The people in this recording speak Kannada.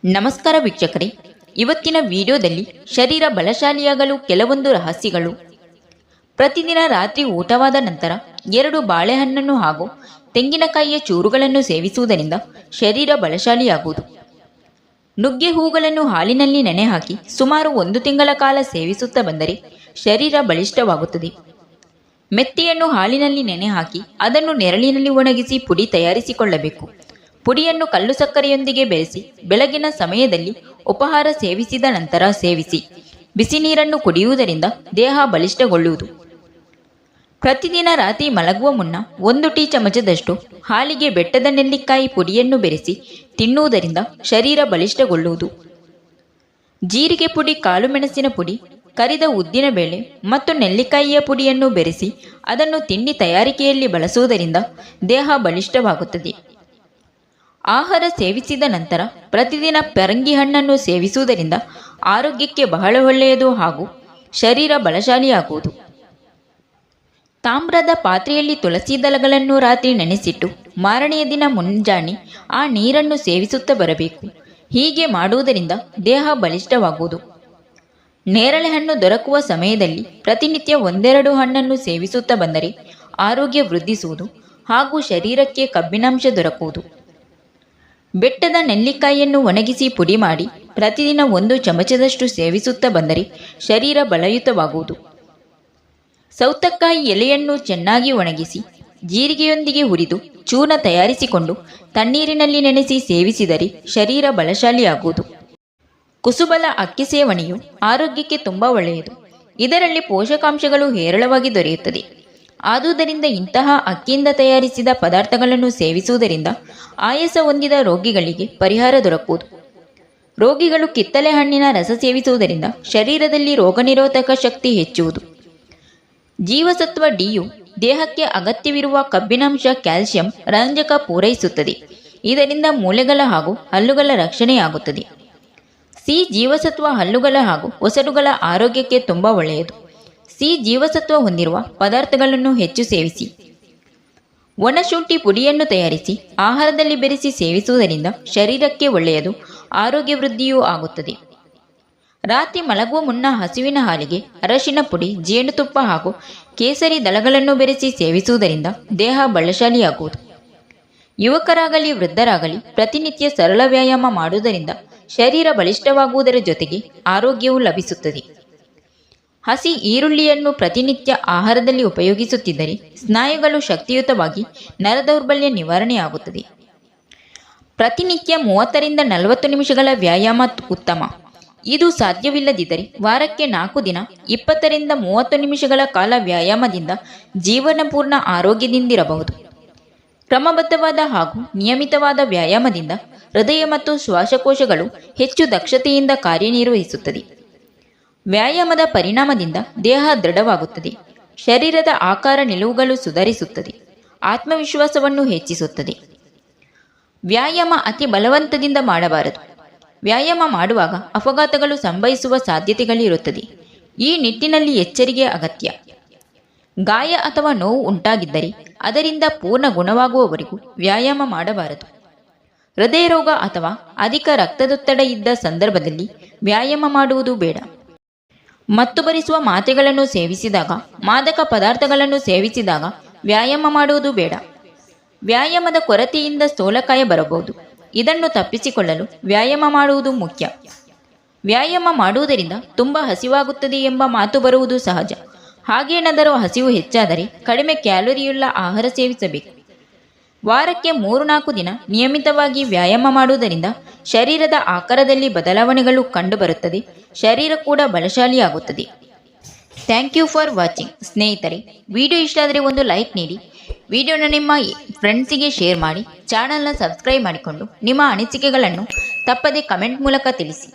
ನಮಸ್ಕಾರ ವೀಕ್ಷಕರೇ, ಇವತ್ತಿನ ವಿಡಿಯೋದಲ್ಲಿ ಶರೀರ ಬಲಶಾಲಿಯಾಗಲು ಕೆಲವೊಂದು ರಹಸ್ಯಗಳು. ಪ್ರತಿದಿನ ರಾತ್ರಿ ಊಟವಾದ ನಂತರ 2 ಬಾಳೆಹಣ್ಣನ್ನು ಹಾಗೂ ತೆಂಗಿನಕಾಯಿಯ ಚೂರುಗಳನ್ನು ಸೇವಿಸುವುದರಿಂದ ಶರೀರ ಬಲಶಾಲಿಯಾಗುವುದು. ನುಗ್ಗೆ ಹೂಗಳನ್ನು ಹಾಲಿನಲ್ಲಿ ನೆನೆ ಹಾಕಿ ಸುಮಾರು 1 ತಿಂಗಳ ಕಾಲ ಸೇವಿಸುತ್ತಾ ಬಂದರೆ ಶರೀರ ಬಲಿಷ್ಠವಾಗುತ್ತದೆ. ಮೆಂತೆಯನ್ನು ಹಾಲಿನಲ್ಲಿ ನೆನೆ ಹಾಕಿ ಅದನ್ನು ನೆರಳಿನಲ್ಲಿ ಒಣಗಿಸಿ ಪುಡಿ ತಯಾರಿಸಿಕೊಳ್ಳಬೇಕು. ಪುಡಿಯನ್ನು ಕಲ್ಲು ಸಕ್ಕರೆಯೊಂದಿಗೆ ಬೆರೆಸಿ ಬೆಳಗಿನ ಸಮಯದಲ್ಲಿ ಉಪಹಾರ ಸೇವಿಸಿದ ನಂತರ ಸೇವಿಸಿ. ಬಿಸಿ ನೀರನ್ನು ಕುಡಿಯುವುದರಿಂದ ದೇಹ ಬಲಿಷ್ಠಗೊಳ್ಳುವುದು. ಪ್ರತಿದಿನ ರಾತ್ರಿ ಮಲಗುವ ಮುನ್ನ 1 ಟೀ ಚಮಚದಷ್ಟು ಹಾಲಿಗೆ ಬೆಟ್ಟದ ನೆಲ್ಲಿಕಾಯಿ ಪುಡಿಯನ್ನು ಬೆರೆಸಿ ತಿನ್ನುವುದರಿಂದ ಶರೀರ ಬಲಿಷ್ಠಗೊಳ್ಳುವುದು. ಜೀರಿಗೆ ಪುಡಿ, ಕಾಳು ಮೆಣಸಿನ ಪುಡಿ, ಕರಿದ ಉದ್ದಿನ ಬೇಳೆ ಮತ್ತು ನೆಲ್ಲಿಕಾಯಿಯ ಪುಡಿಯನ್ನು ಬೆರೆಸಿ ಅದನ್ನು ತಿಂಡಿ ತಯಾರಿಕೆಯಲ್ಲಿ ಬಳಸುವುದರಿಂದ ದೇಹ ಬಲಿಷ್ಠವಾಗುತ್ತದೆ. ಆಹಾರ ಸೇವಿಸಿದ ನಂತರ ಪ್ರತಿದಿನ ಪರಂಗಿ ಹಣ್ಣನ್ನು ಸೇವಿಸುವುದರಿಂದ ಆರೋಗ್ಯಕ್ಕೆ ಬಹಳ ಒಳ್ಳೆಯದು ಹಾಗೂ ಶರೀರ ಬಲಶಾಲಿಯಾಗುವುದು. ತಾಮ್ರದ ಪಾತ್ರೆಯಲ್ಲಿ ತುಳಸಿ ದಳಗಳನ್ನು ರಾತ್ರಿ ನೆನೆಸಿಟ್ಟು ಮಾರನೆಯ ದಿನ ಮುಂಜಾನೆ ಆ ನೀರನ್ನು ಸೇವಿಸುತ್ತಾ ಬರಬೇಕು. ಹೀಗೆ ಮಾಡುವುದರಿಂದ ದೇಹ ಬಲಿಷ್ಠವಾಗುವುದು. ನೇರಳೆ ಹಣ್ಣು ದೊರಕುವ ಸಮಯದಲ್ಲಿ ಪ್ರತಿನಿತ್ಯ 1-2 ಹಣ್ಣನ್ನು ಸೇವಿಸುತ್ತಾ ಬಂದರೆ ಆರೋಗ್ಯ ವೃದ್ಧಿಸುವುದು ಹಾಗೂ ಶರೀರಕ್ಕೆ ಕಬ್ಬಿನಾಂಶ ದೊರಕುವುದು. ಬೆಟ್ಟದ ನೆಲ್ಲಿಕಾಯಿಯನ್ನು ಒಣಗಿಸಿ ಪುಡಿ ಮಾಡಿ ಪ್ರತಿದಿನ 1 ಚಮಚದಷ್ಟು ಸೇವಿಸುತ್ತಾ ಬಂದರೆ ಶರೀರ ಬಲಯುತವಾಗುವುದು. ಸೌತೆಕಾಯಿ ಎಲೆಯನ್ನು ಚೆನ್ನಾಗಿ ಒಣಗಿಸಿ ಜೀರಿಗೆಯೊಂದಿಗೆ ಹುರಿದು ಚೂರ್ಣ ತಯಾರಿಸಿಕೊಂಡು ತಣ್ಣೀರಿನಲ್ಲಿ ನೆನೆಸಿ ಸೇವಿಸಿದರೆ ಶರೀರ ಬಲಶಾಲಿಯಾಗುವುದು. ಕುಸುಬಲ ಅಕ್ಕಿ ಸೇವನೆಯು ಆರೋಗ್ಯಕ್ಕೆ ತುಂಬ ಒಳ್ಳೆಯದು. ಇದರಲ್ಲಿ ಪೋಷಕಾಂಶಗಳು ಹೇರಳವಾಗಿ ದೊರೆಯುತ್ತದೆ. ಆದುದರಿಂದ ಇಂತಹ ಅಕ್ಕಿಯಿಂದ ತಯಾರಿಸಿದ ಪದಾರ್ಥಗಳನ್ನು ಸೇವಿಸುವುದರಿಂದ ಆಯಾಸ ಹೊಂದಿದ ರೋಗಿಗಳಿಗೆ ಪರಿಹಾರ ದೊರಕುವುದು. ರೋಗಿಗಳು ಕಿತ್ತಳೆ ಹಣ್ಣಿನ ರಸ ಸೇವಿಸುವುದರಿಂದ ಶರೀರದಲ್ಲಿ ರೋಗನಿರೋಧಕ ಶಕ್ತಿ ಹೆಚ್ಚುವುದು. ಜೀವಸತ್ವ ಡಿಯು ದೇಹಕ್ಕೆ ಅಗತ್ಯವಿರುವ ಕಬ್ಬಿನಾಂಶ, ಕ್ಯಾಲ್ಸಿಯಂ, ರಂಜಕ ಪೂರೈಸುತ್ತದೆ. ಇದರಿಂದ ಮೂಳೆಗಳ ಹಾಗೂ ಹಲ್ಲುಗಳ ರಕ್ಷಣೆಯಾಗುತ್ತದೆ. ಸಿ ಜೀವಸತ್ವ ಹಲ್ಲುಗಳ ಹಾಗೂ ಒಸಡುಗಳ ಆರೋಗ್ಯಕ್ಕೆ ತುಂಬ ಒಳ್ಳೆಯದು. ಸಿ ಜೀವಸತ್ವ ಹೊಂದಿರುವ ಪದಾರ್ಥಗಳನ್ನು ಹೆಚ್ಚು ಸೇವಿಸಿ. ಒಣಶುಂಠಿ ಪುಡಿಯನ್ನು ತಯಾರಿಸಿ ಆಹಾರದಲ್ಲಿ ಬೆರೆಸಿ ಸೇವಿಸುವುದರಿಂದ ಶರೀರಕ್ಕೆ ಒಳ್ಳೆಯದು, ಆರೋಗ್ಯ ವೃದ್ಧಿಯೂ ಆಗುತ್ತದೆ. ರಾತ್ರಿ ಮಲಗುವ ಮುನ್ನ ಹಸುವಿನ ಹಾಲಿಗೆ ಅರಶಿನ ಪುಡಿ, ಜೇನುತುಪ್ಪ ಹಾಗೂ ಕೇಸರಿ ದಳಗಳನ್ನು ಬೆರೆಸಿ ಸೇವಿಸುವುದರಿಂದ ದೇಹ ಬಲಶಾಲಿಯಾಗುವುದು. ಯುವಕರಾಗಲಿ ವೃದ್ಧರಾಗಲಿ ಪ್ರತಿನಿತ್ಯ ಸರಳ ವ್ಯಾಯಾಮ ಮಾಡುವುದರಿಂದ ಶರೀರ ಬಲಿಷ್ಠವಾಗುವುದರ ಜೊತೆಗೆ ಆರೋಗ್ಯವೂ ಲಭಿಸುತ್ತದೆ. ಹಸಿ ಈರುಳ್ಳಿಯನ್ನು ಪ್ರತಿನಿತ್ಯ ಆಹಾರದಲ್ಲಿ ಉಪಯೋಗಿಸುತ್ತಿದ್ದರೆ ಸ್ನಾಯುಗಳು ಶಕ್ತಿಯುತವಾಗಿ ನರದೌರ್ಬಲ್ಯ ನಿವಾರಣೆಯಾಗುತ್ತದೆ. ಪ್ರತಿನಿತ್ಯ 30ರಿಂದ 40 ನಿಮಿಷಗಳ ವ್ಯಾಯಾಮ ಉತ್ತಮ. ಇದು ಸಾಧ್ಯವಿಲ್ಲದಿದ್ದರೆ ವಾರಕ್ಕೆ 4 ದಿನ 20ರಿಂದ 30 ನಿಮಿಷಗಳ ಕಾಲ ವ್ಯಾಯಾಮದಿಂದ ಜೀವನಪೂರ್ಣ ಆರೋಗ್ಯದಿಂದಿರಬಹುದು. ಕ್ರಮಬದ್ಧವಾದ ಹಾಗೂ ನಿಯಮಿತವಾದ ವ್ಯಾಯಾಮದಿಂದ ಹೃದಯ ಮತ್ತು ಶ್ವಾಸಕೋಶಗಳು ಹೆಚ್ಚು ದಕ್ಷತೆಯಿಂದ ಕಾರ್ಯನಿರ್ವಹಿಸುತ್ತದೆ. ವ್ಯಾಯಾಮದ ಪರಿಣಾಮದಿಂದ ದೇಹ ದೃಢವಾಗುತ್ತದೆ. ಶರೀರದ ಆಕಾರ ನಿಲುವುಗಳು ಸುಧಾರಿಸುತ್ತದೆ. ಆತ್ಮವಿಶ್ವಾಸವನ್ನು ಹೆಚ್ಚಿಸುತ್ತದೆ. ವ್ಯಾಯಾಮ ಅತಿ ಬಲವಂತದಿಂದ ಮಾಡಬಾರದು. ವ್ಯಾಯಾಮ ಮಾಡುವಾಗ ಅಪಘಾತಗಳು ಸಂಭವಿಸುವ ಸಾಧ್ಯತೆಗಳಿರುತ್ತದೆ. ಈ ನಿಟ್ಟಿನಲ್ಲಿ ಎಚ್ಚರಿಕೆ ಅಗತ್ಯ. ಗಾಯ ಅಥವಾ ನೋವು ಉಂಟಾಗಿದ್ದರೆ ಅದರಿಂದ ಪೂರ್ಣ ಗುಣವಾಗುವವರೆಗೂ ವ್ಯಾಯಾಮ ಮಾಡಬಾರದು. ಹೃದಯ ರೋಗ ಅಥವಾ ಅಧಿಕ ರಕ್ತದೊತ್ತಡ ಇದ್ದ ಸಂದರ್ಭದಲ್ಲಿ ವ್ಯಾಯಾಮ ಮಾಡುವುದು ಬೇಡ. ಮತ್ತು ಭರಿಸುವ ಮಾತ್ರೆಗಳನ್ನು ಸೇವಿಸಿದಾಗ, ಮಾದಕ ಪದಾರ್ಥಗಳನ್ನು ಸೇವಿಸಿದಾಗ ವ್ಯಾಯಾಮ ಮಾಡುವುದು ಬೇಡ. ವ್ಯಾಯಾಮದ ಕೊರತೆಯಿಂದ ಸ್ಥೂಲಕಾಯ ಬರಬಹುದು. ಇದನ್ನು ತಪ್ಪಿಸಿಕೊಳ್ಳಲು ವ್ಯಾಯಾಮ ಮಾಡುವುದು ಮುಖ್ಯ. ವ್ಯಾಯಾಮ ಮಾಡುವುದರಿಂದ ತುಂಬ ಹಸಿವಾಗುತ್ತದೆ ಎಂಬ ಮಾತು ಬರುವುದು ಸಹಜ. ಹಾಗೇನಾದರೂ ಹಸಿವು ಹೆಚ್ಚಾದರೆ ಕಡಿಮೆ ಕ್ಯಾಲೋರಿಯುಳ್ಳ ಆಹಾರ ಸೇವಿಸಬೇಕು. ವಾರಕ್ಕೆ 3-4 ದಿನ ನಿಯಮಿತವಾಗಿ ವ್ಯಾಯಾಮ ಮಾಡುವುದರಿಂದ ಶರೀರದ ಆಕಾರದಲ್ಲಿ ಬದಲಾವಣೆಗಳು ಕಂಡುಬರುತ್ತದೆ. ಶರೀರ ಕೂಡ ಬಲಶಾಲಿಯಾಗುತ್ತದೆ. Thank you for watching. ಸ್ನೇಹಿತರೆ, ವಿಡಿಯೋ ಇಷ್ಟ ಆದರೆ ಒಂದು ಲೈಕ್ ನೀಡಿ. ವಿಡಿಯೋನ ನಿಮ್ಮ ಫ್ರೆಂಡ್ಸಿಗೆ ಶೇರ್ ಮಾಡಿ. ಚಾನಲ್ನ ಸಬ್ಸ್ಕ್ರೈಬ್ ಮಾಡಿಕೊಂಡು ನಿಮ್ಮ ಅನಿಸಿಕೆಗಳನ್ನು ತಪ್ಪದೆ ಕಮೆಂಟ್ ಮೂಲಕ ತಿಳಿಸಿ.